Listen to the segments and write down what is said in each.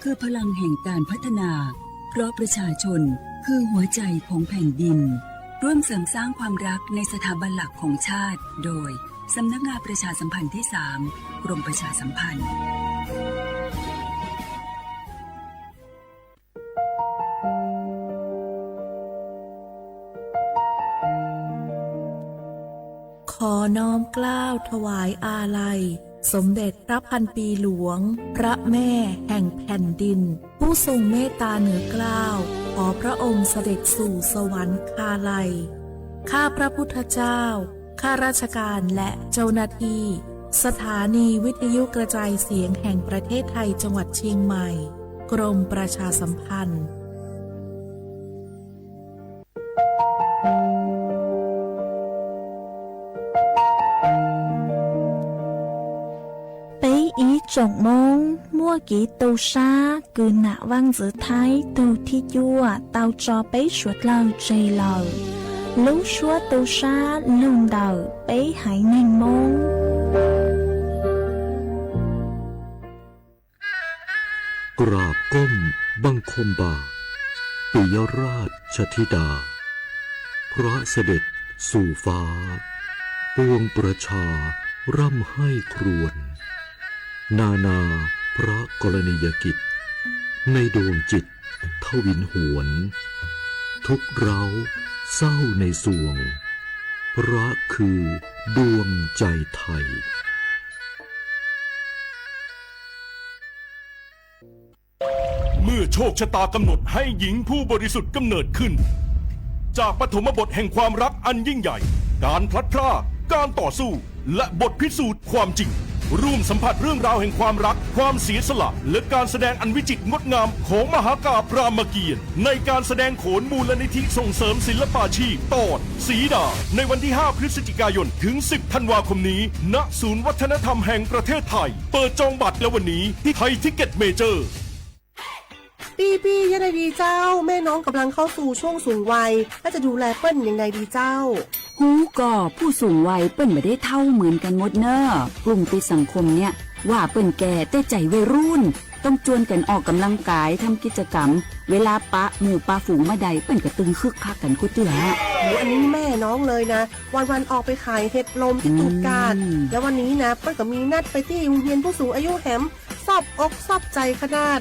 คือพลังแห่งการพัฒนาเพราะประชาชนคือหัวใจของแผ่นดินร่วมเสริมสร้างความรักในสถาบันหลักของชาติโดยสำนักงานประชาสัมพันธ์ที่ 3 กรมประชาสัมพันธ์ขอน้อมเกล้าถวายอาลัยสมเด็จพระพันปีหลวงพระแม่แห่งแผ่นดินผู้ทรงเมตตาเหนือเกล้าขอพระองค์เสด็จสู่สวรรคาลัยข้าพระพุทธเจ้าข้าราชการและเจ้าหน้าที่สถานีวิทยุกระจายเสียงแห่งประเทศไทยจังหวัดเชียงใหม่กรมประชาสัมพันธ์Trọng môn mua kỹ tàu xa cứ nạ văn giữa thái tàu thi chua tàu cho bấy suốt lờ trì lờ lú xua tàu xa lùn đờ bấy hãy nên môn กราบก้มบังคมบาทปิยราชธิดาพระเสด็จสู่ฟ้าปวงประชาร่ำให้ครวญนาพระกรณียกิจในดวงจิตทวินหวนทุกเร้าเศร้าในสวงพระคือดวงใจไทยเมื่อโชคชะตากำหนดให้หญิงผู้บริสุทธิ์กำเนิดขึ้นจากปฐมบทแห่งความรักอันยิ่งใหญ่การพลัดพรากการต่อสู้และบทพิสูจน์ความจริงร่วมสัมผัสเรื่องราวแห่งความรักความเสียสละและการแสดงอันวิจิตรงดงามของมหากาพย์รามเกียรติ์ในการแสดงโขนมูลนิธิส่งเสริมศิลปาชีพตอนสีดาในวันที่ 5 พฤศจิกายนถึง 10 ธันวาคมนี้ณศูนย์วัฒนธรรมแห่งประเทศไทยเปิดจองบัตรแล้ววันนี้ที่ไทยทิกเก็ตเมเจอร์พี่ยังไงดีเจ้าแม่น้องกำลังเข้าสู่ช่วงสูงวัยและจะดูแลเปิ้ลยังไงดีเจ้าหูก่อผู้สูงวัยเปิ้นไม่ได้เท่าเหมือนกันหมดเนอะกลุ่มติดสังคมเนี่ยว่าเปิ้นแก่แต่ใจวัยรุ่นต้องชวนกันออกกำลังกายทำกิจกรรมเวลาปะหมู่ปะฝูงมาใดเปิ้นก็ตึงคึกคักกันกูเตืออันนี้แม่น้องเลยนะวันออกไปขายเห็ดลมที่ตูดกาดแล้ววันนี้นะเปิ้ลก็มีนัดไปที่โรงเรียนผู้สูงอายุแหมซอบอกซอบใจขนาด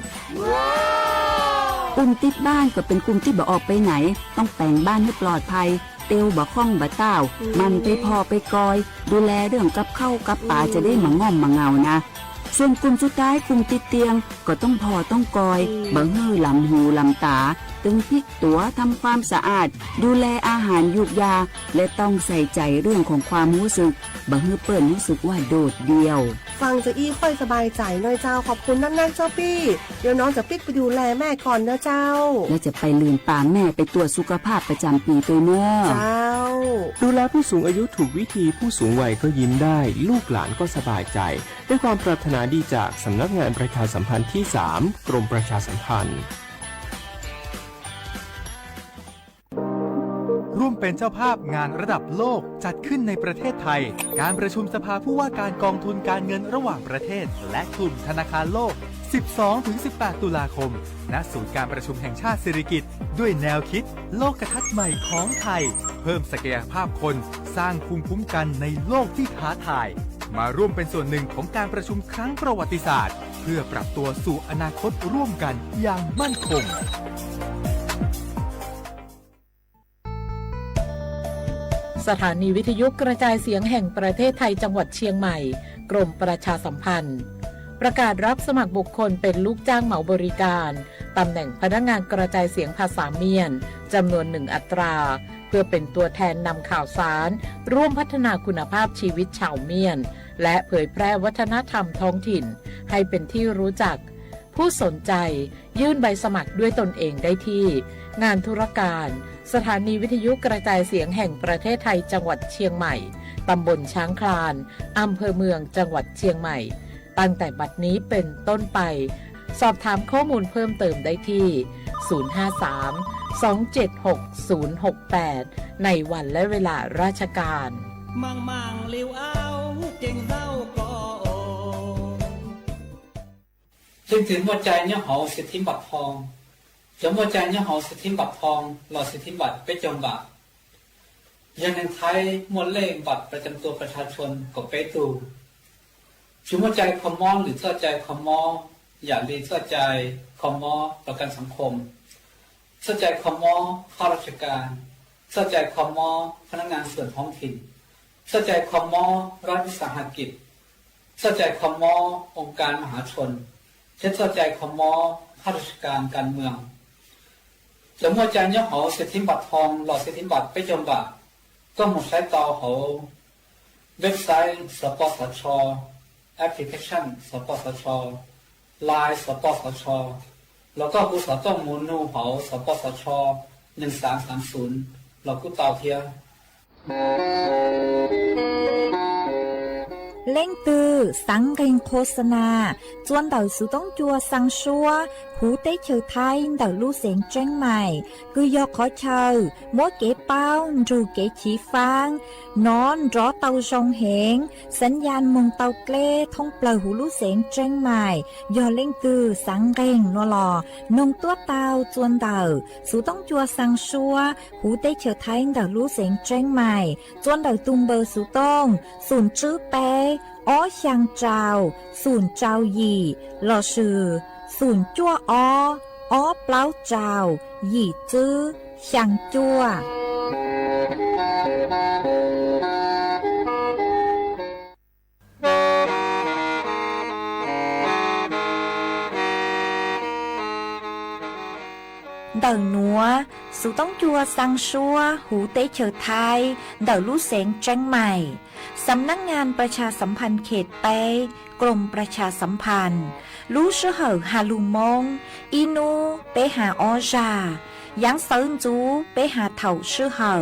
กลุ่มติดบ้านก็เป็นกลุ่มที่บ่ออกไปไหนต้องแต่งบ้านให้ปลอดภัยเตียวบ่คล้องบ่เต้ามันไปพอไปกอยดูแลเรื่องกับข้าวกับป่าจะได้มาง่อมมาเงานะส่วนกลุ่มสุดท้ายกลุ่มติดเตียงก็ต้องพอต้องกอยบ่ฮื้อลำหูลำตาตึงพลิกตัวทำความสะอาดดูแลอาหารยุกยาและต้องใส่ใจเรื่องของความรู้สึกบ่ฮื้อเปิ้นรู้สึกว่าโดดเดี่ยวฟังจะอี้ค่อยสบายใจหน่อยเจ้าขอบคุณนั่นๆเจ้าพี่เดี๋ยวน้องจะปิ๊กไปดูแลแม่ก่อนเด้อเจ้าและจะไปลืมปามแม่ไปตรวจสุขภาพประจำปีตัวเนอะเจ้าดูแลผู้สูงอายุถูกวิธีผู้สูงวัยก็ยิ้มได้ลูกหลานก็สบายใจด้วยความปรารถนาดีจากสำนักงานประชาสัมพันธ์ที่ 3 กรมประชาสัมพันธ์ร่วมเป็นเจ้าภาพงานระดับโลกจัดขึ้นในประเทศไทยการประชุมสภาผู้ว่าการกองทุนการเงินระหว่างประเทศและกลุ่มธนาคารโลก 12-18 ตุลาคมณศูนย์การประชุมแห่งชาติสิริกิติ์ด้วยแนวคิดโลกทัศน์ใหม่ของไทยเพิ่มศักยภาพคนสร้างภูมิคุ้มกันในโลกที่ท้าทายมาร่วมเป็นส่วนหนึ่งของการประชุมครั้งประวัติศาสตร์เพื่อปรับตัวสู่อนาคตร่วมกันอย่างมั่นคงสถานีวิทยุกระจายเสียงแห่งประเทศไทยจังหวัดเชียงใหม่กรมประชาสัมพันธ์ประกาศรับสมัครบุคคลเป็นลูกจ้างเหมาบริการตำแหน่งพนักงานกระจายเสียงภาษาเมียนจำนวน1 อัตราเพื่อเป็นตัวแทนนำข่าวสารร่วมพัฒนาคุณภาพชีวิตชาวเมียนและเผยแพร่วัฒนธรรมท้องถิ่นให้เป็นที่รู้จักผู้สนใจยื่นใบสมัครด้วยตนเองได้ที่งานธุรการสถานีวิทยุกระจายเสียงแห่งประเทศไทยจังหวัดเชียงใหม่ตำบลช้างคลานอำเภอเมืองจังหวัดเชียงใหม่ตั้งแต่บัดนี้เป็นต้นไปสอบถามข้อมูลเพิ่มเติมได้ที่053-276-068ในวันและเวลาราชการมังลิวเอาเก่งเศร้าก็ ถึงหัวใจเนี่ยหอสิทธิบัตรทองจนหัวใจเนี่ยหอสิทธิบัตรทองหลอดสิทธิบัตรไปจมบาทยังในไทยมวลเลขบัตรประจำตัวประชาชนก็ไปตูชุมหัวใจคอมมอหรือเสื้อใจคอมมออย่าลีเสื้อใจคอมมอประกันสังคมเสื้อใจคอมมอข้าราชการเสื้อใจคอมมอพนักงานส่วนท้องถิ่นเสื้อใจคอมมอรัฐวิสาหกิจเสื้อใจคอมมอองค์การมหาชนเสื้อใจคอมมอข้าราชการการเมืองจะหัวใจเนี่ยหอสิทธิบัตรทองหลอดสิทธิบัตรไปจมบาทก็หมดใช้ต่อหอเว็บไซต์สปสชแอปพลิเคชันสปสชไลน์สปสชแล้วก็ผู้สอต้องมูลนูหอสปสช1330เราก็ต่อเทียเล่งตือสังเกงโฆษณาจวนเต่าสุต้องจัวสังชัวหูเต้เชอไทยเต่าลู่เสียงเจ้งใหม่คือยอขอเชอมัวเก๋เป้ารูเก๋ฉีฟางนอนรอเต่าชงเหงสัญญาณมงเต่าเกล้ท่องเปล่าหูลู่เสียงเจ้งใหม่ยอเล่งตือสังเกงนัวหล่อนงตัวเต่าจวนเต่าสุต้องจัวสังชัวหูเต้เชอไทยเต่าลู่เสียงเจ้งใหม่จวนเต่าตุงเบอร์สุต้องศูนย์จื้อเป้อ้อช่างเจ้าศูนย์เจ้าหยี่หล่อชื่อศูนย์จั่วอ้อเปล่าเจ้าหยี่จื้อช่างจั่วเต่าหนัวสุต้องจัวสังชัวหูเต้เชอไทยเต่าลู่เสียงเจ้งใหม่สำนักงานประชาสัมพันธ์เขตเป้กรมประชาสัมพันธ์ลู่ชื่อเหอฮาลุมงอีนูเปหาออจายังเซินจูเปหาเถาชื่อเหอ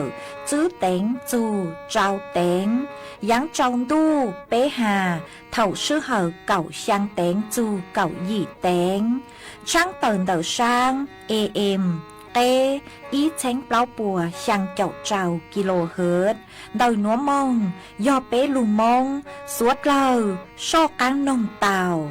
จื้อเต็งจูเจ้าเต็งยังจองดูเปหาเถาชื่อเหอเก่าช่างเต็งจูเก่าหยี่เต็งช่างเตินเต่าช่างAM ý tránh bao bùa sang chậu trào kHz đời núa mông do bé lù mông suốt lờ so cán nông tàu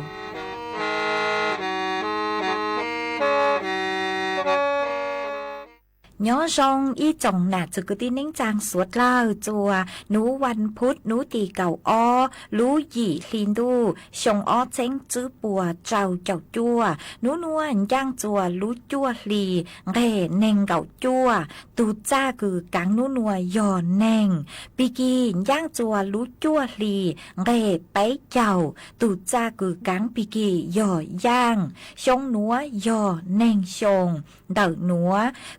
nhớ rong y chồng nạtจะกตีนิ่งจางสวดเล่าจัวหนูวันพุธหนูตีเก่าอ้อรู้หยี่ลินดูชงอ้อเจ้งจื้อปัวเจ้าเจ้าจัวหนูนวลย่างจัวรู้จัวลีเร่เน่งเก่าจัวตูจ้าคือกังหนูนัวยอนเน่งปีกีย่างจัวรู้จัวลีเร่ไปเจ้าตูจ้าคือกังปีกีย่อย่างชงหนัวยอเน่งชงเดาหนัว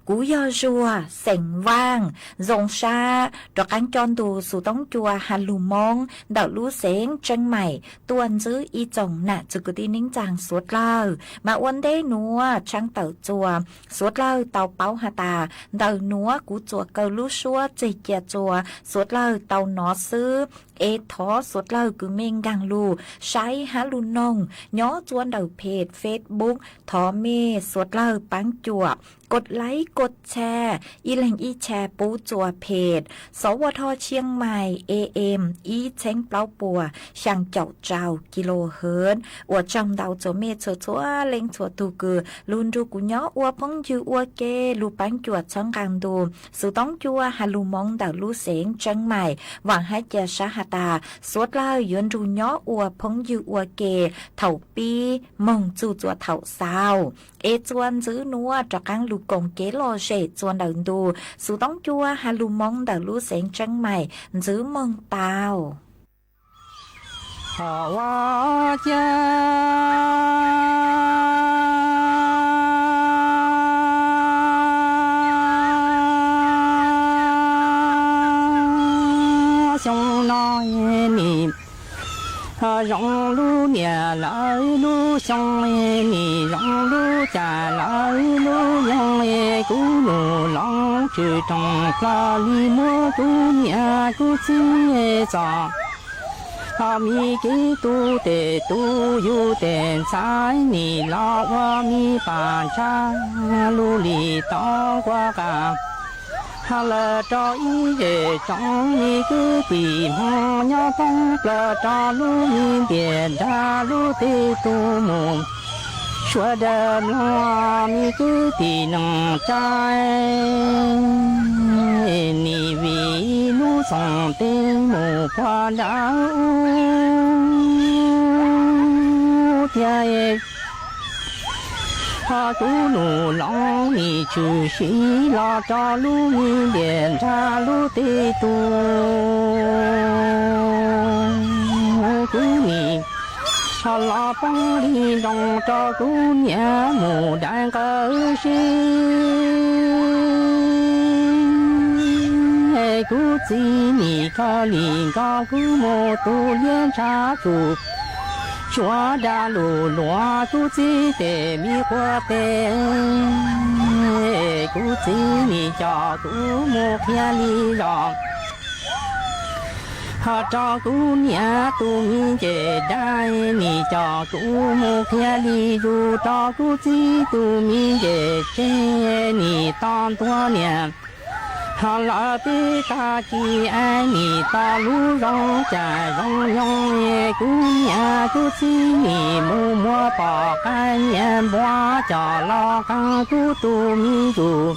กูยอchùa sành vang rồng xa rồi cánh tròn đồ số tống chùa hà lù mong đảo lú sén chân mày tuần giữ y chồng nạ chữ cứ tin nính chàng suốt lơ mà uốn đế núa trăng tàu chùa suốt lơ tàu báo hà tà đảo núa cú chùa cầu lú xua chì chè chùa suốt lơ tàu nó sư ê thó suốt lơ cứ mênh gang lù sái há lù nông nhó chuan đầuเพจ Facebook ทอเมสุดเล่าปังจั่วกดไลค์กดแชร์อีแหล่งอีแชร์ปูจั่วเพจสวทเชียงใหม่ AM อีเช้งเปล่าปัวช่างเจ้าเจ้ากิโลเฮิรตซ์อวดจำดาวจั่วเมจั่วจั่วเล็งจั่วตูกือลุนดูกุญย้ออวพงยืออวเกลูปังจั่วช่องกลางดูสุต้องจั่วฮาลูมองดาวลูเสงจังใหม่หวังให้เจชาหตาสวดเล่ายืนดูย้ออวพงยืออวเกเถ่าปีมองจู่จั่วเถ่าสาวเอจวนซื้อนัวจากการลูกกงเกลอเจจวนเดินดูสุต้องจัวฮาลูมองเดลูเสงจังใหม่ซื้อมองตาว好家兄那你融入年来路兄你融入家来路用的古路浪去中拉里莫古年古今早阿弥给都得都有点在你老阿弥把扎路里当瓜干哈了找一日找一个比莫鸟东了找路一边大路的多么说的我咪个的能摘，你为路上的木瓜刀，天。他走路让你去西拉扎路你连扎路的多，姑你他拉帮里让着姑娘牡丹高兴，估计你可领个姑母都连插住。说的路罗肚子的米花的，估计你叫姑母偏离让，他找姑娘都明着带，你叫姑母偏离入找估计都明着这你当多年。他老的大吉爱你道路上在荣荣的姑娘都是你默默把干眼巴叫老干姑都迷住，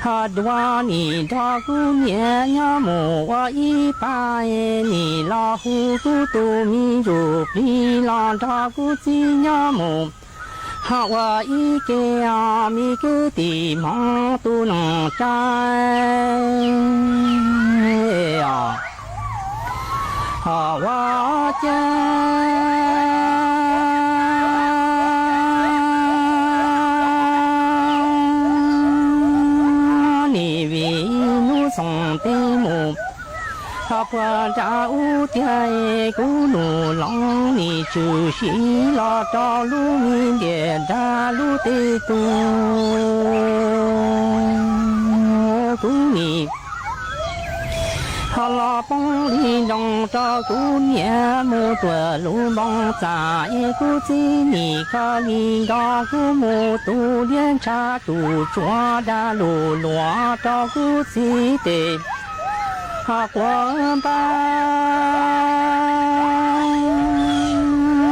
他多你大姑娘要么我一把你老虎姑都迷住，比老大姑子要么。好我一个啊，每个地方都能摘呀。好我家，你为路上的木。他不找的咕噜让你去西拉找路面的大路的多，姑你他拉帮里让找姑娘木多路帮在估计你可领个姑母都连插住抓的路罗找估计的。他光吧，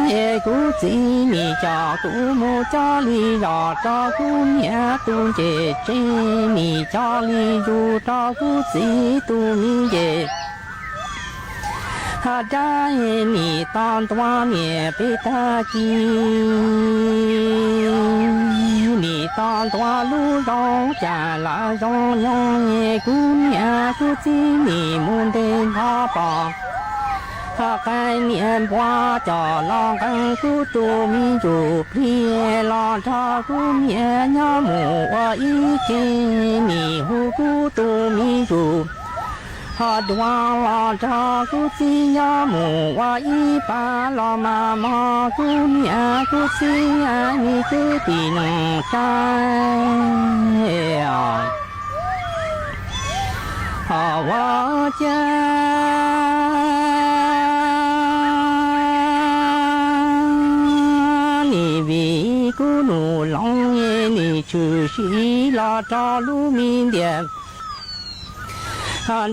也估计你家姑母家里要照顾娘都姐姐，你家里有照顾几多米的。他在你当多年被打击，你当多路上家来让让姑娘估计你们的他吧，他概念把叫老干姑都迷住，别老他姑娘要么我一见你姑姑都迷住。他多了照顾鸡呀母我一把老妈妈姑娘姑鸡呀你个的能摘呀，好我家你为咕噜让你去西拉找路面的。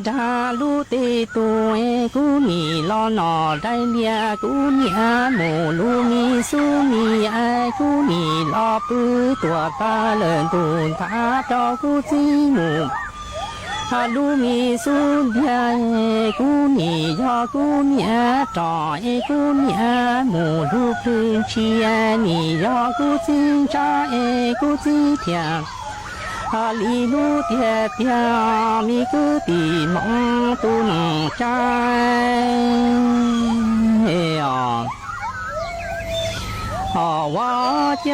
大路的多姑你老脑袋俩姑娘母路米苏米爱姑你老不多大人都他照顾继母，他路米苏俩姑你要姑娘找姑娘母路不起爱你要姑亲找姑亲天。他里路的表每个地方都能摘呀，好我家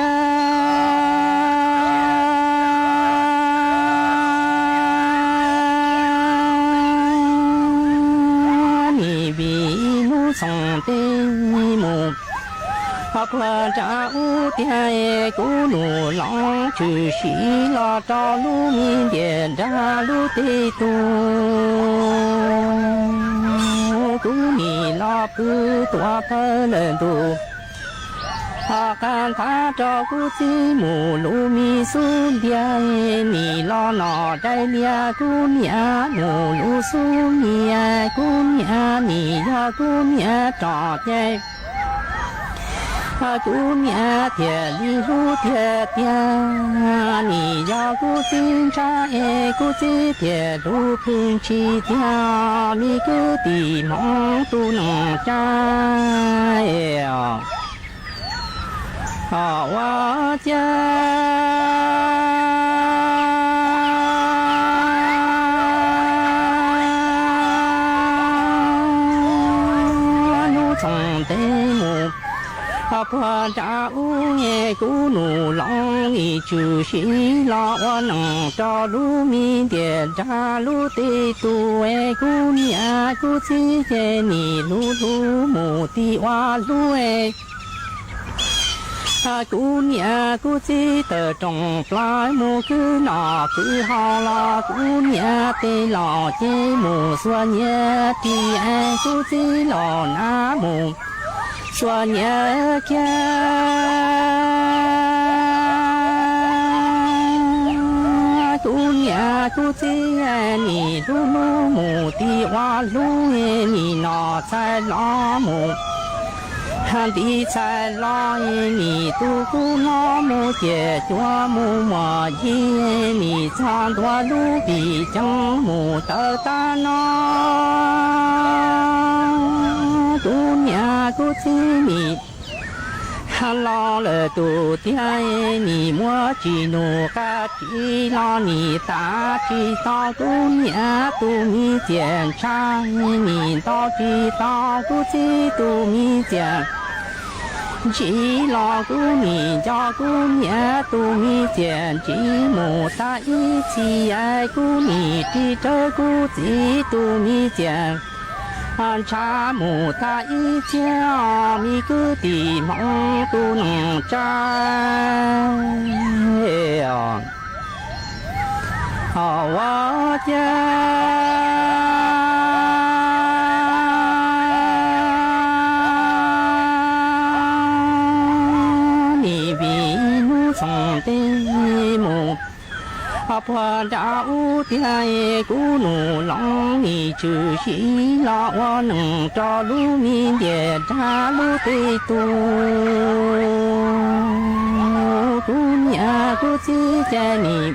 你为路上的木。他不找的咕噜让去西拉找路面的大路的多，姑你老不多不能多，他看他照顾继母路米苏的你老脑袋俩姑娘母路苏米姑娘你呀姑娘找的。姑娘田里路田田，你要姑金茶哎，姑金田路平起田，你个地忙都能摘呀，好我家。破扎乌耶咕噜啷你就是啦，我能找路米的扎路的路哎，姑娘姑姐姐你路路木的哇路哎。姑娘姑姐的种来木cứ nọ cứ hao la姑娘的老姐木说你的爱姑姐老那木。说你看，姑娘姑姐你路路木的哇路哎，你那在拉木，的在拉哎，你独孤拉木姐做木莫耶，你唱多路比江木的大那。姑娘姑姐你，老了都爹你莫记怒个记老你大知道姑娘都米检查你到知道姑姐都米检，记老姑你叫姑娘都米检，记母大一起爱姑你的这姑姐都米检。查木大一家，米个地忙都能摘呀，好我家。你比路上的木。破扎乌天耶咕噜啷你就是啦，我能找路米的扎路的多。姑娘姑姐姐你，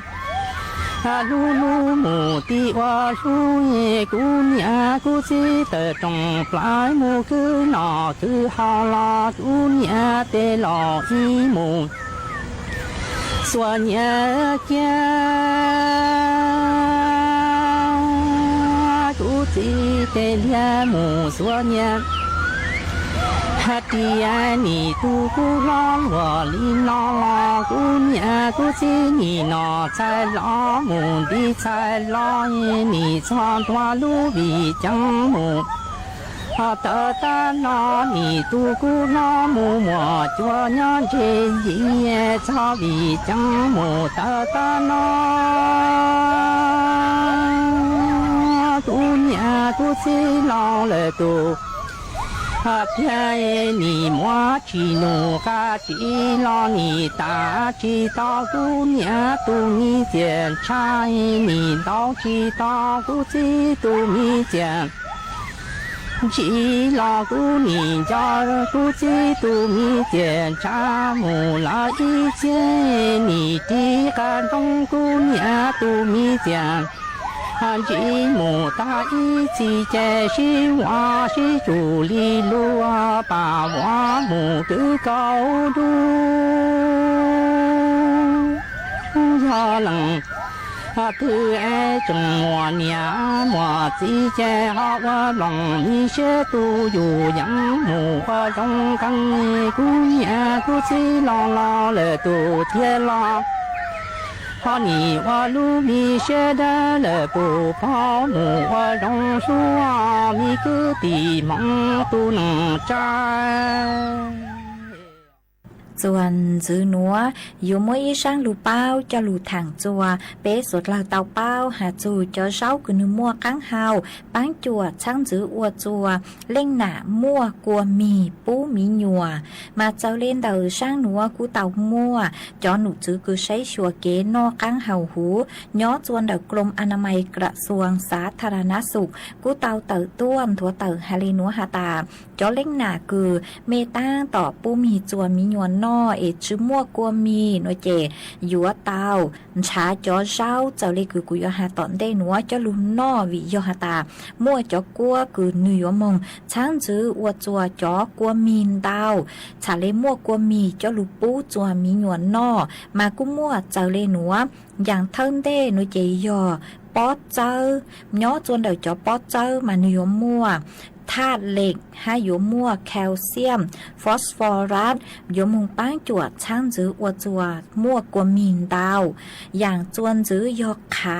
路路木的我路耶，姑娘姑姐的种来木个那个好啦，姑娘的老一木。说你家，姑姐的脸目说你，弟呀你独孤拉我里拉拉，姑娘姑姐你那在拉木的在拉耶，你唱多路比江木。得得那你独孤那木莫做娘这一夜草比江木得得那姑娘姑姐老了都偏你莫去怒个地老你大知道姑娘都米检查你到知道姑姐都米检。记老姑你家姑姐都米检查木拉一见你的感动姑娘都米检，记木大一起在是娃是主力路啊，把娃木个高度呀冷。từ ai trong mùa nhà mùa chỉ che họ qua lòng mi sẽ tu dù những mùa trong căn cú nhà cú chỉ lo lo lệ tu thiên lo họ nhị qua lu mi sẽ đã lệ bù bao mùa trong số mi cứ tìm mong tu nâng trai ส่วนจื้อหนัวอยู่มวยอีช่างลูเป้าจะลูถังจัวเป๊สดเราเตาเป้าหาจูเจอเช้าคือนึมัวกังเฮาปังจัวช่างจื้ออัวจัวเล่งหนามั่วกลัวมีปู้มีหยัวมาเจ้าเล่นเดอช่างหนัวกูเตามั่วจอหนูจื้อคือใช้ชัวเก๋นอกังเฮาหูย้อจวนเดอกรมอนามัยกระทรวงสาธารณสุขกูเตาเต๋อต้วมถั่วเต๋อฮาลีนัวฮาตาจอเล่งหนาคือเมต้าต่อปู้มีจวนมีหยวนนอเอจื้อมั่วกลัวมีโนเจยัวเตาช้าจอเช้าเจ้าเลยคือกุยหาตอนได้หนัวจะลุนนอวิยหาตามั่วจอกัวคือนุยมงช้างจื้ออวจัวจอกัวมีนดาวชาเลมั่วกัวมีจอลูปูจัวมีหยวนนอมากุมั่วเจ้าเลยหนัวอย่างเทินเด้นุเจยอป๊อเจอย้อจวนเดี๋ยวจอป๊อเจอมานุยมั่วธาตุเหล็กให้โยมั่วแคลเซียมฟอสฟอรัสโยมุงป้างจวดช่างจื้ออวจัวมั่วกวมีนดาวอย่างจวนจื้อยอกขา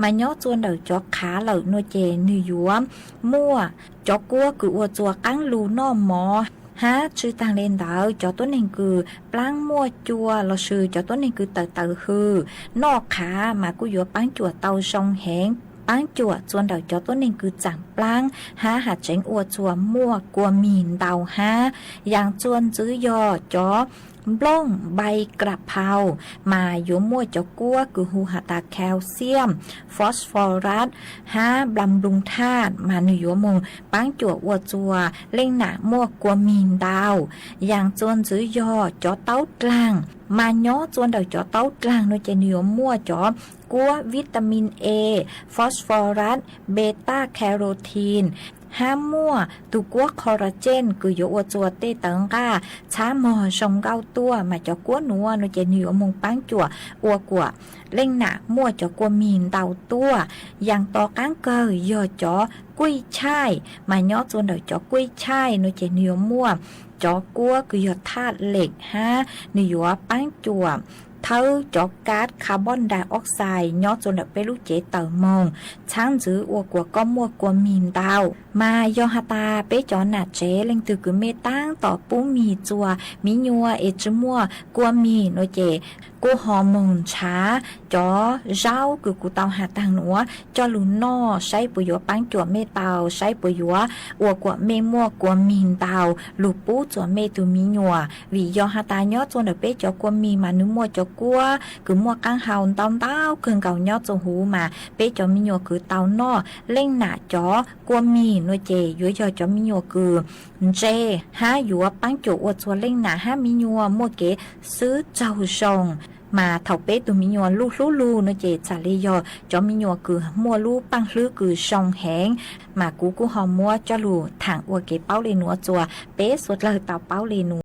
มาย่อจวนเดี๋ยวจอกขาเหล่าโนเจนิยวมมั่วจอกกัวคืออวจัวกั้งลูนอหมอฮะชื่อต่างเล่นดาวจอต้นหนึ่งคือปล้างมั่วจัวเราชื่อจอต้นหนึ่งคือเต่อคือนอกขามากุยป้างจวดเตาชงแหงป้างจั่วจวนเดาจอต้นหนึ่งคือจังปล้างหาหัดเจ๋งอวดจัวมั่วกัวมีนเดาหาอย่างจวนจื้อยอจอบล้งใบกระเพรามาโยมั่วจอกัวคือหูหาตาแคลเซียมฟอสฟอรัสหาบำรุงธาตุมาหนุโยมงป้างจั่วอวดจัวเล่งหนามั่วกัวมีนดาวอย่างจวนจื้อยอจอเต้ากลางมาย้อจวนเดาจอเต้ากลางโดยจะนิยมมั่วจอกัววิตามินเอฟอสฟอรัสเบต้าแคโรทีนห้ามมั่วตุกัวคอลลาเจนคือโยอวจัวเตตังก้าช้าหมอชงเก้าตัวมาจอกัวหนัวโนเจนิวมงปังจั่วอวกัวเล่งหนามั่วจอกัวมีนเตาตัวอย่างต่อก้างเกยยอจอกุ้ยช่ายมาย่อจวนเดาจอกุ้ยช่ายโนเจนิวมั่วจอกัวคือยอธาตุเหล็กฮะนิวปังจั่วเท่าจอกก๊าซคาร์บอนไดออกไซด์ย้อจนแบบไปลูกเจเตอร์มองช้างจื้ออวกัวก็มัวกัวมีนดาวมายอฮาตาเปจอนาเจเล็งตือคือเมตั้งต่อปูมีจัวมิญัวเอจมัวกัวมีโนเจกูฮอร์โมนช้าจอเจ้าคือกูเตาหาตังหนัวจอลุนนอใช้ปุยปังจัวเมเตาใช้ปุยอวกัวเมมัวกัวมีนเตาลูปูจัวเมตุมิญัววิยอฮาตาย้อจนแบบเปจอกัวมีมานุมัวจอกัวคือมัวกังเฮาเตาเต้าคืนเก่าย้อจหูมาเปจอมิญัวคือเตานอเล่งหนาจอกัวมีโนเจย้อยจอมิญัวคือเจหาอยู่ปังจัวอวจัวเล่งหนาหามิญัวมัวเกซื้อเจ้าชงมาเถาเป๊ตุมิญัวลูลูโนเจจาลียอจอมิญัวคือมัวลูปังลือคือชงแหงมากูฮอมัวจอลูถังอวเกเป้าเลนัวจัวเป๊สดเลยเตาเป้าเลนัว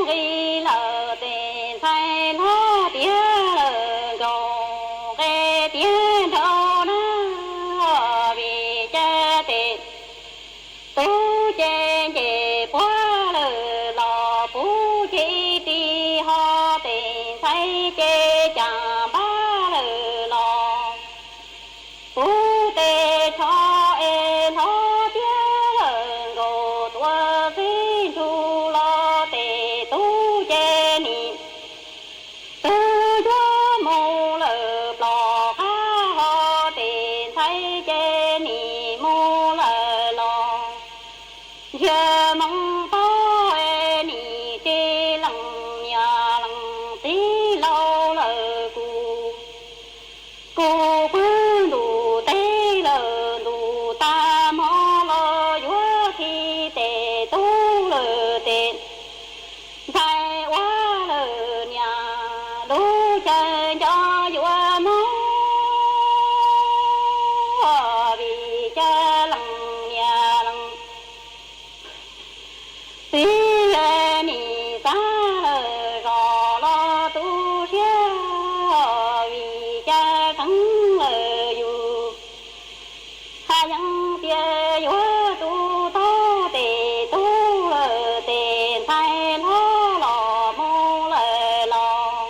ghi lờ tiền thay nó tiếng lờ gồng cái tiếng đâu nó vì cha tiền tu trên về quá lờ lò phú chi đi ho tiền thay chê chẳng ba lờ lò phú tê cho em ho tiếng lờ gồ tua phi chu lo tê tu chê ni tư cho mù lờ lò khá ho tiền thay chê ni mù lờ lò giờ mong có em ni tê lăng nhà lăng tí lâu lờ cô bưng đủ tê lờ đủ ta mò lo chúa khi tê tu lờ tê thay quá lờ nhà đủ chơi cho chúa mong vì cha lăng nhà lăng tí ni ta lờ rò lo tu xia vì cha thắng lờ dù hai nhân tia chúa tu to tề tu lờ tề thay lo lò mô lờ lò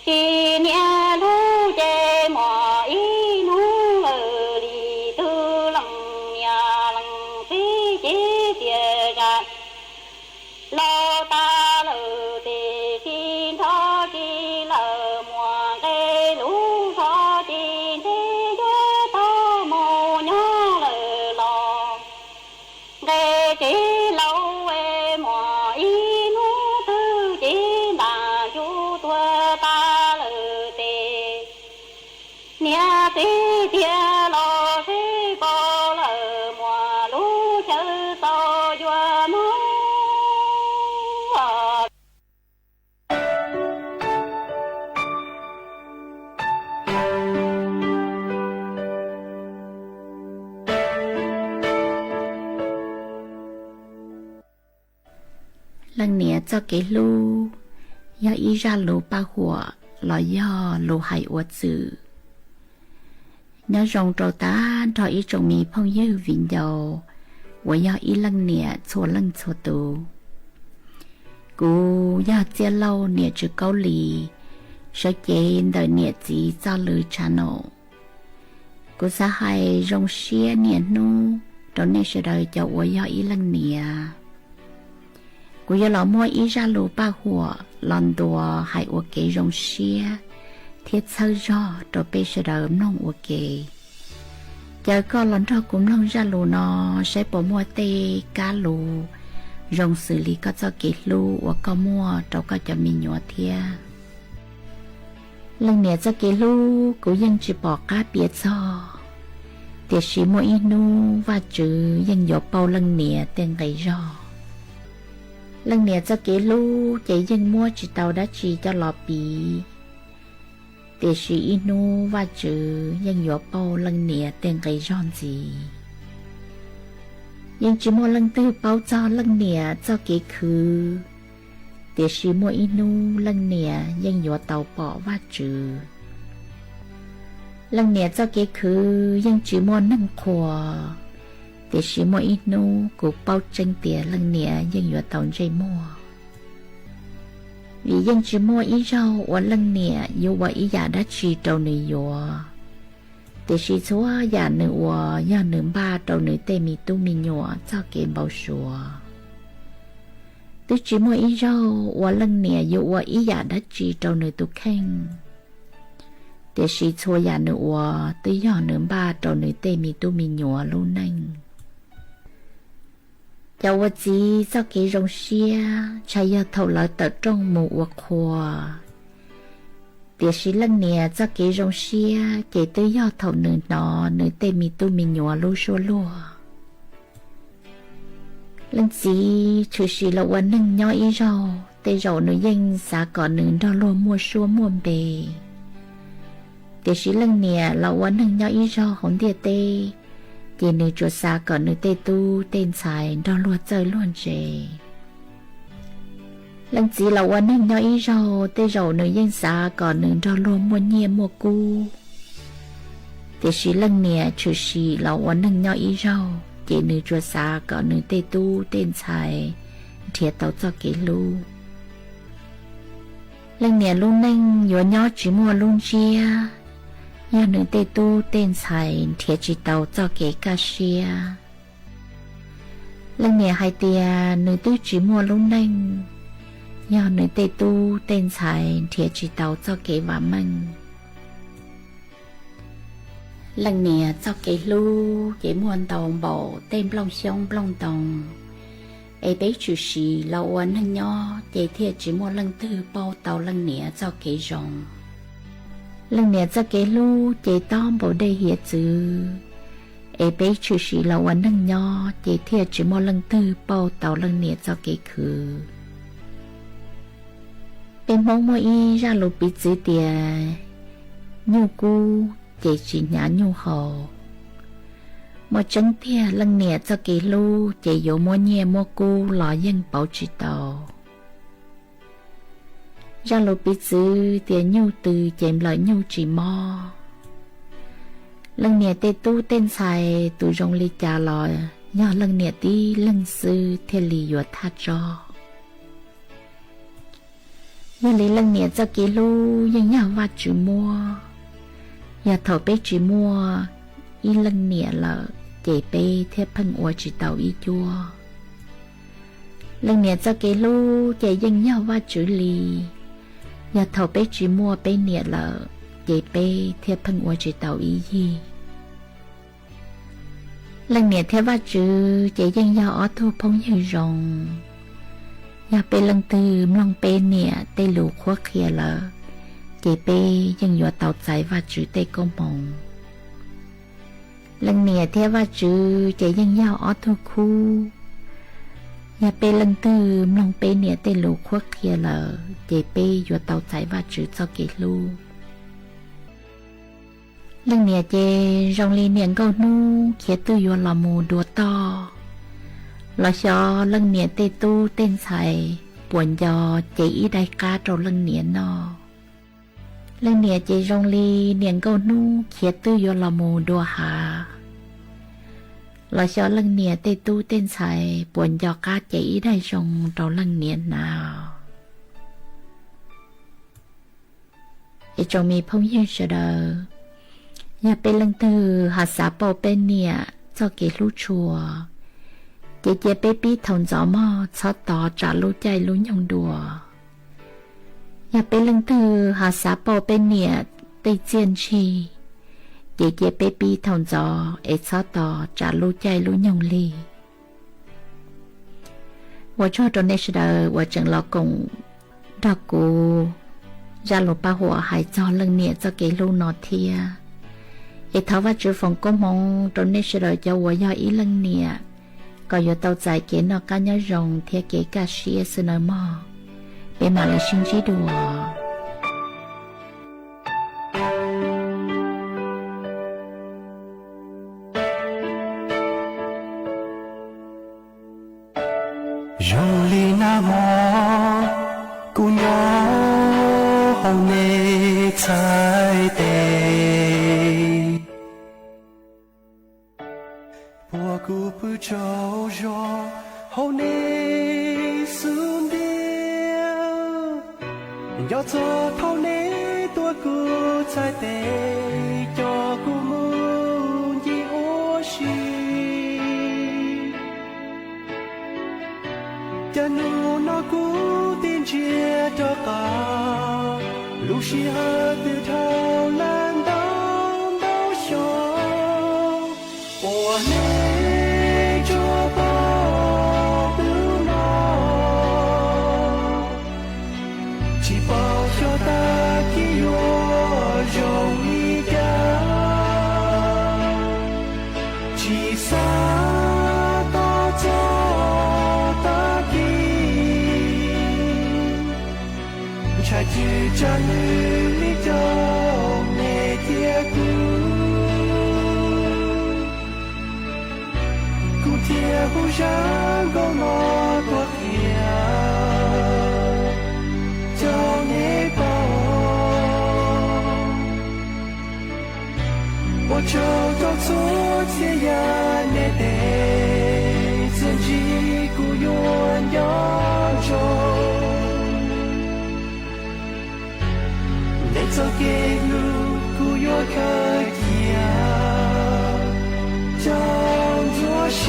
khi nia lu chê mò ý nu lờ lì tư lăng nhà lăng phí chế tia ra lo ta lờ tề khi thọ chi lờ mùa cây lũ thọ chi thế chúa to mồ nhó lờ lò cây chỉ lâu em mùa ý nu tư chỉ là chú tua ta lờ tề nia tí tia lo phí bò lờ mùa lũ chớ to chúa mong lần nè cho cái lu do ý ra lu ba hùa lo do lu hay uất sự nhớ rong trâu ta cho ý trồng mì phong dư vịnh đầu và do ý lần nè chua tù cú do chia lâu nè chữ câu lì sợ chế đời nè chỉ cho lư channel cú sa hay rong xia nè nu đó nè sẽ đời cho và do ý lần nè cú giờ lọ mua ý ra lù ba hùa lon đùa hay uất kế rong xia thiết sơ rõ rồi bây giờ đời nông uất kế giờ có lần đó cũng lon ra lù nó sẽ bỏ mua tê cá lù rong xử lý có cho kế lù và có mua đâu có cho mình nhỏ thia lần này cho kế lù cũngยังchỉ bỏ cá biệt cho tiệt sĩ mua inu và chữยังnhỏ bao lần này tên gầy rõ lần này cho kế lu chạy dân mua chỉ tàu đã chỉ cho lò bì để sĩ inu và chữ dân nhỏ bao lần này tên cái giòn gì dân chỉ mua lần tư bao cho lần này cho kế khứ để sĩ mua inu lần này dân nhỏ tàu bỏ và chữ lần này cho kế khứ dân chỉ mua nâng khỏa để sĩ mua inu của bao tranh tiền lần nè dân nhỏ tàu dây mua vì dân chỉ mua ý rau và lần nè dù và ý giả đã chỉ trâu nữ dùa để sĩ số giả nữ và do nữ ba trâu nữ tê mì tu mì nhỏ cho kèm bao sùa tôi chỉ mua ý rau và lần nè dù và ý giả đã chỉ trâu nữ tu khen để sĩ số giả nữ và tôi do nữ ba trâu nữ tê mì tu mì nhỏ luôn nanh cháu vật gì cho cái rong xia chạy giờ thầu lợi tờ trong mù vật khua để sĩ lần nè cho cái rong xia kể tới do thầu nửa nọ nửa tê mi tu mi nhỏ lu xua lua lần gì chú sĩ làวันนึงnhỏ ý rau tê rau nửa danh xã cỏ nửa đo lua mua xua mua bề để sĩ lần nè làวันนึงnhỏ ý rau không địa tê chỉ nữ chuột xa còn nữ tê tu tên xài đo lua chơi luôn chê lần chỉ làวันนึงnhỏ ý rồi tê rồi nữ dân xã còn nữ cho luôn mua nhẹ mua cu tê sĩ lần nè chủ sĩ làวันนึงnhỏ ý rồi chị nữ cho xã còn nữ tê tu tên xài thiệt tàu cho kỹ lu lần nè luôn nâng nhỏ nhỏ chỉ mua luôn chia nhà nữ tê tu tên xài thiệt chỉ tàu cho kỹ ca xia lần nè hai tia nữ tư chỉ mua luôn nâng do nữ tê tu tên xài thiệt chỉ tàu cho kỹ và măng lần nè cho kỹ lu kỹ muôn tàu bộ tên plong sông plong tòng ấy bé chủ sĩ lâu ấn hơn nho để thiệt chỉ mua lần tư bao tàu lần nè cho kỹ rồng lần nè cho kỹ lu để tom bộ đây hiện chữ ấy bé chủ sĩ lâu ấn hơn nho để thiệt chỉ mua lần tư bao tàu lần nè cho kỹ khử bên mong mỗi y ra lục bị chữ tiền nhu cu để chỉ nhá nhu hồ một chân thia lần nè cho kỹ lu để dỗ mua nhẹ mua cu lò dân bảo chỉ tàu ra lục bị chữ tiền nhu từ chém lợi nhu chỉ mò lần nè tê tu tên xài tụ rong ly trà lò nhỏ lần nè tí lần sư thiên lì dọa tha cho nhà lý lần nè cho kỹ lu dân nhà và chữ mua nhà thầu bê chữ mua y lần nè là để bê theo phân ua chữ tàu y chua lần nè cho kỹ lu để dân nhà và chữ lì nhà thầu bê chữ mua bê nè là để bê theo phân ua chữ tàu y gì lần nè theo và chữ để dân nhà ở thu phong như rồng nhà bê lần từ mong bê nè tê lù khuất khía lỡ để bê dân dọa tàu chạy và chữ tê công mộng lần nè theo và chữ để dân giao ở thu khu nhà bê lần từ mong bê nè tê lù khuất khía lỡ để bê dọa tàu chạy và chữ cho kỹ lu lần nè chê rong ly nè câu nu khía tư dọa lò mù đùa to lo cho lần nè tê tu tên xài buồn do chỉ đại ca trâu lần nè no lần nè chỉ rong ly nè câu nu khía tư do là mù đùa hà lo cho lần nè tê tu tên xài buồn do ca chỉ đại rong trâu lần nè nào để cho mi phong hiên sợ đờ nhà bên lần từ hà xã bầu bên nè cho cái lũ chùa chị bé bí thòng gió mò xóa tỏ trả lũ chạy lũ nhông đùa nhà bé lưng từ hà xã bò bên nè tây chiên chi chị bé bí thòng gió ấy xóa tỏ trả lũ chạy lũ nhông lì我做的那时的我整老公照顾ra lũ ba hộ hải cho lưng nè cho cái lũ nọ thia ấy tháo vào chữ phòng có mong trong那时的叫我要一lưng nè có yếu tàu dài kế nó cá nhớ rồng theo kế cả xìa sư nói mò để mà lại sinh trí đùa rong ly na mò cu nhỏ hồng nê trái tê bùa cu bự trâu gió hậu nê xuống điêu gió gió thâu nê tua cu trái tê cho cu mu di ô xì cha nu nó cu tin chia cho ta lúc xì hà từ thâu lan đông đau sầu bùa nê chữ cha nữ lý châu nề thiê cu thiê hú sáng câu nó tuột thiê 就到昨天呀，那得自己孤远要走，你走给路孤远可呀，叫做下。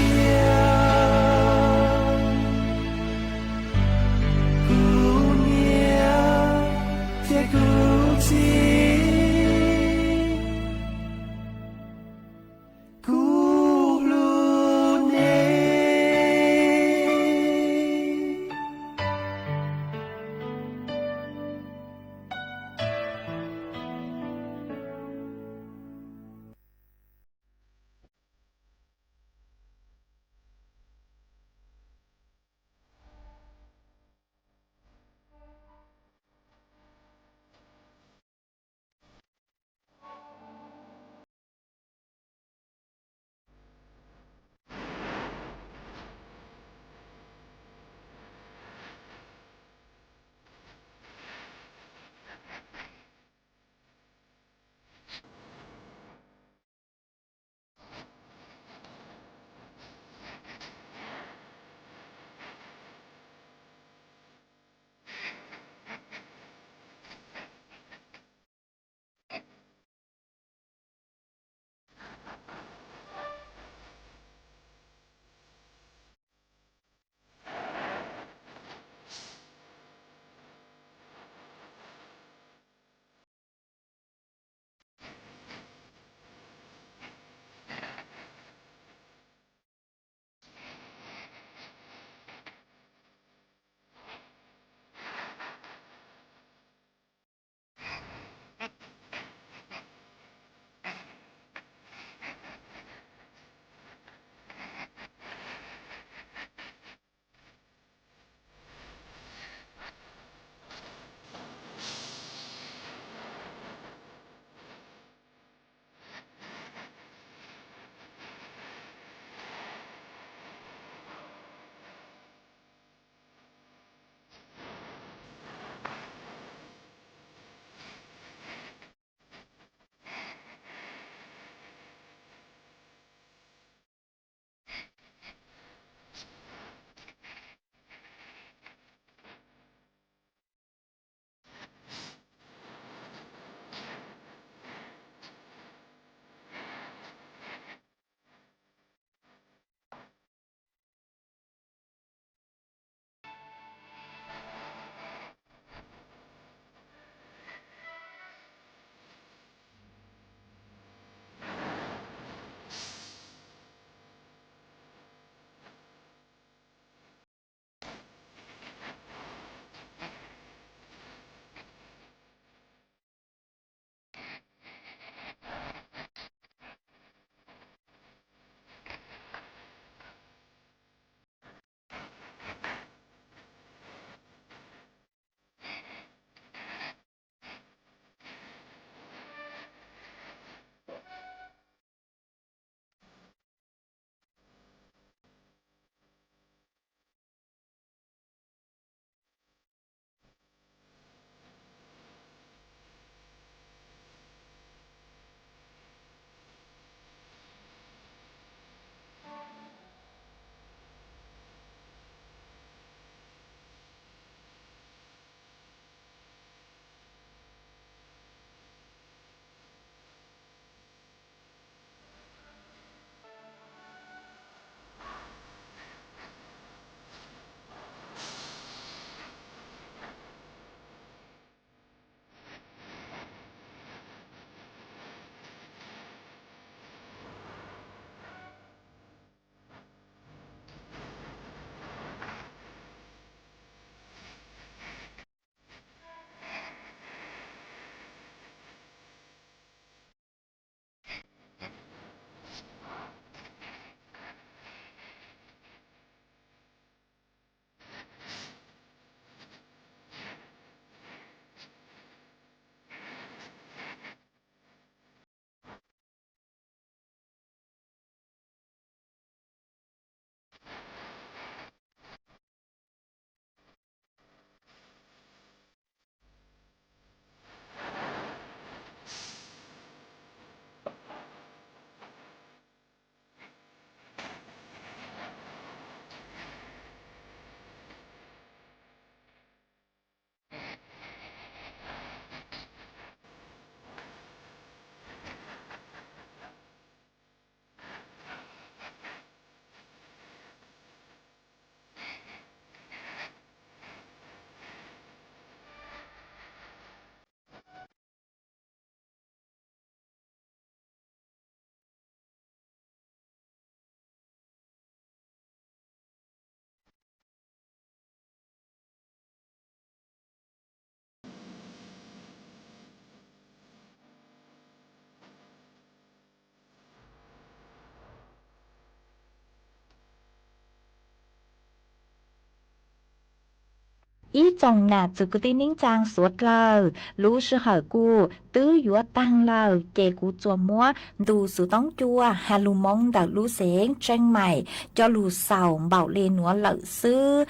ý chồng nà từ cái tin nín trang suốt lờ lú sư hở cu tứ dúa tăng lờ chè cu chùa múa đủ sự tống chua hà lù mong đào lú xén tranh mày cho lù sầu bảo lên núa lợ sư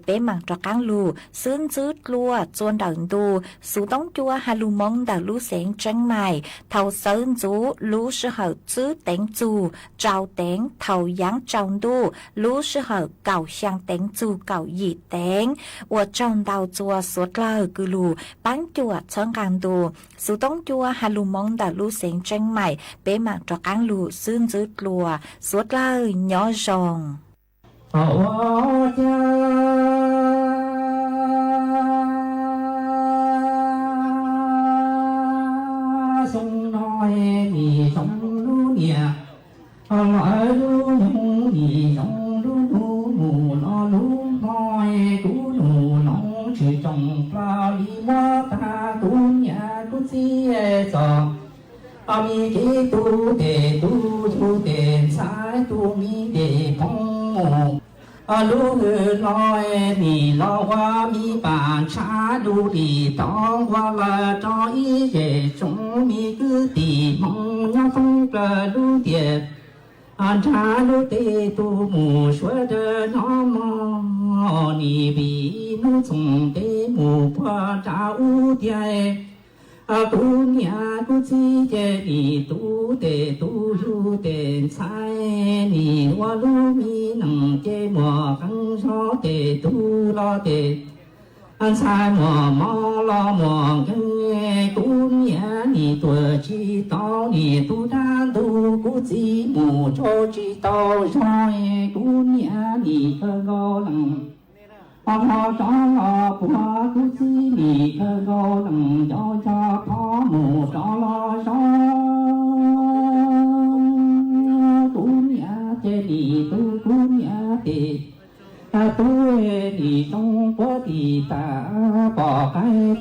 bé mảng trọ cáng lù sướng dứt lua chuôn đào đù sự tống chua hà lù mong đào lú xén tranh mày thầu sơn rú lú sư hở chữ tén chù trao tén thầu giáng trồng đu lú sư hở cào sang tén chù cào dị tén của trong đào chùa suốt lờ cứ lù bán chùa chân càng đù sự tống chua hà lù mong đào lú xén tranh mày bé mảng trọ cáng lù sướng dứt lùa suốt lờ nhỏ rồng sông nói thì sông lú nhẹ nói lú nhung thì sông lú mù nó lú nói cú lú nông chỉ trồng pha li hoa ta tu nhà tu chi cho mi cái tu để tu để sai tu mi để phong mù lú nói thì lo hoa mi bàn cha lú thì tao hoa là cho ý để chúng mi cứ tìm mong nhau không là lú tiền cha lú tê tu mù xuôi đờ nó mò ni bị nu dùng tê mù qua cha u tiền tu nhà tu chi chế ni tu tê tu yu tê sai ni hoa lu mi nằng chế mò căng gió tê tu lo tê sai mò lo mò nghe tu nhà ni tuổi chi to ni tu đan tu cu chi mù cho chi to rồi tu nhà ni cơ go nằng họ cho lo qua tu chi ni cơ go nằng cho có mù cho lo cho tu nhà chế ni tu nhà tê tu ni trong quá thì ta bỏ cái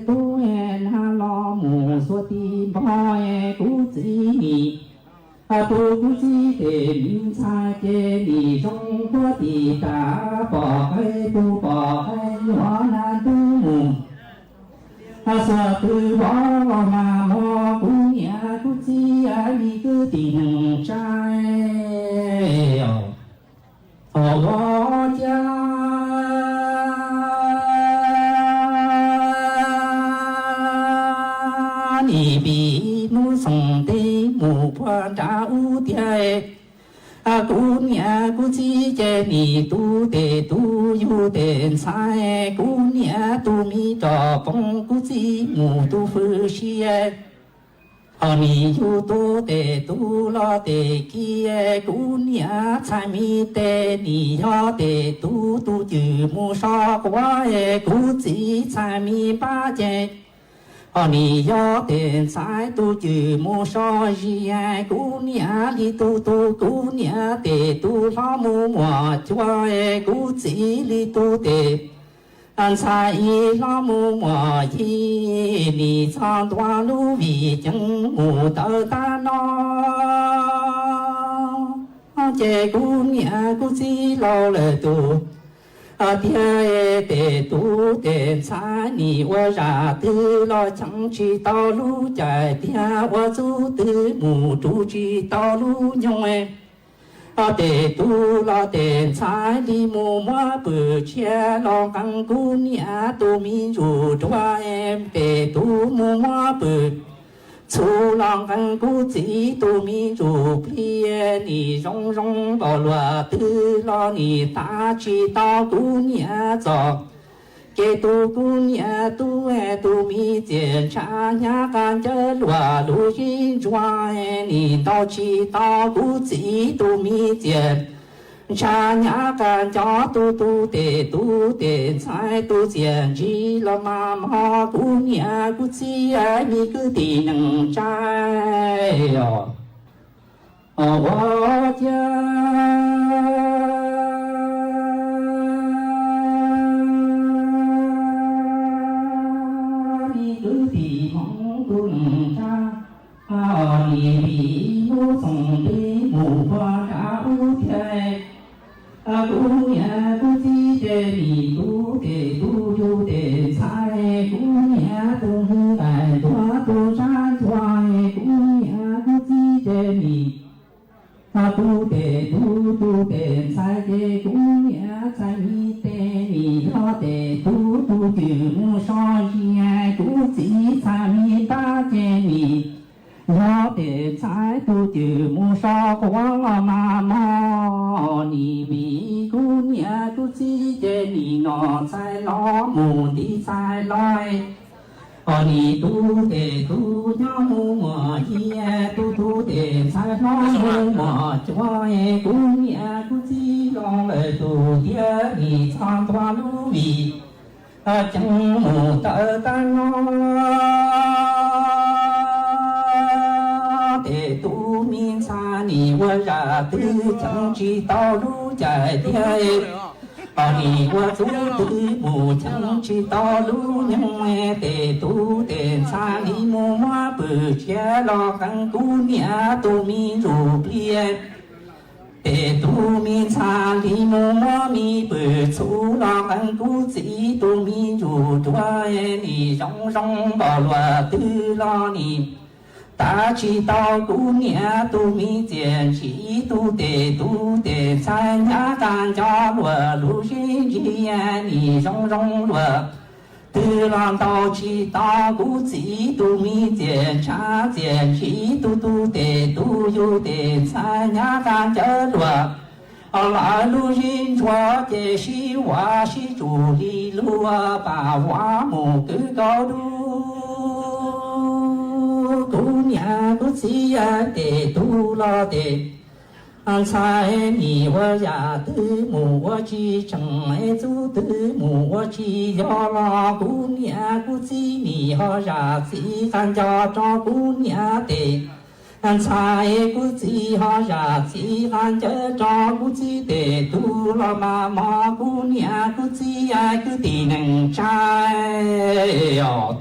tu en ha lo mù suốt thì bỏ tu chi ni tu chi để minh sai chế ni trong quá thì ta bỏ cái hóa na tu mù sợ tu bỏ mà mò tu nhà tu chi ai cứ tình trai cha ni bị nu sông tê mù qua cha u tiề tu nhà cu chi chế ni tu tê tu yu tê sai cu nhà tu mi trò phong cu chi mù tu phư xie ni yu tu tê tu lo tê kia cu nhà sai mi tê ni yo tê tu chữ mu sa quá cu chi sai mi ba chế ni yo tê sai tu chữ mu sa ji cu nhà li tu cu nhà tê tu lo mu mo chua cu chi li tu tê sai lo mu mo chi ni sang đoan lu vi chẳng mu tơ ta no chế cu nhà cu chi lo le tu tia tê tu tê sai ni wa ra tư lo chẳng chi tao lu chạy tia wa du tư mu tu chi tao lu nhung tê tu lo tê sai đi mu ma bự chia lo căng cu nhà tu mi ru choa em tê tu mu ma bự chú lòng căng cu chỉ tu mi ru plie ni rong rong bỏ lúa tư lo ni ta chi tao cu nhà gió kê tu cu nhà tu mi tiền cha nhà can chớ lúa lu xin choa ni tao chi tao cu chỉ tu mi tiền cha nhà can cho tu tê sai tu tiền chi lo ma ma cu nhà cu chi ai mi cứ tì nằng trai wa cha mi cứ tì mong tu nằng cha ni bi nu song tê mu qua cha u thề 姑娘不记得你不给不就得菜，姑娘东来多多山川，姑娘不记得你。不得不得菜的姑娘在你的你要得嘟就木上烟，估计在你大街你。我的菜都就木烧光了妈妈，你为姑娘都记得你拿在老母的菜来，你都得都要我也都得在老母我做姑娘都记让了都的你唱段路里，正母的单的都明察你我ရာ的曾知道路在的，你我走的不曾知道路因的都的察你木马不接了很姑娘都迷入边。的都明察你木马迷不出了很姑子都迷入对你容容把落的了你。大知道姑娘都没见起都得参加咱家落路人之眼你容容落得让到知道姑子都没见查见起都有得参加咱家落那路人说的是我是主力路把我母个高路姑娘不记呀的都老的，菜米我呀的母我去蒸来做的母我去要了姑娘不记你好呀记俺家找姑娘的，菜不记好呀记俺家找不记的都老妈妈姑娘不记呀个的能摘哟。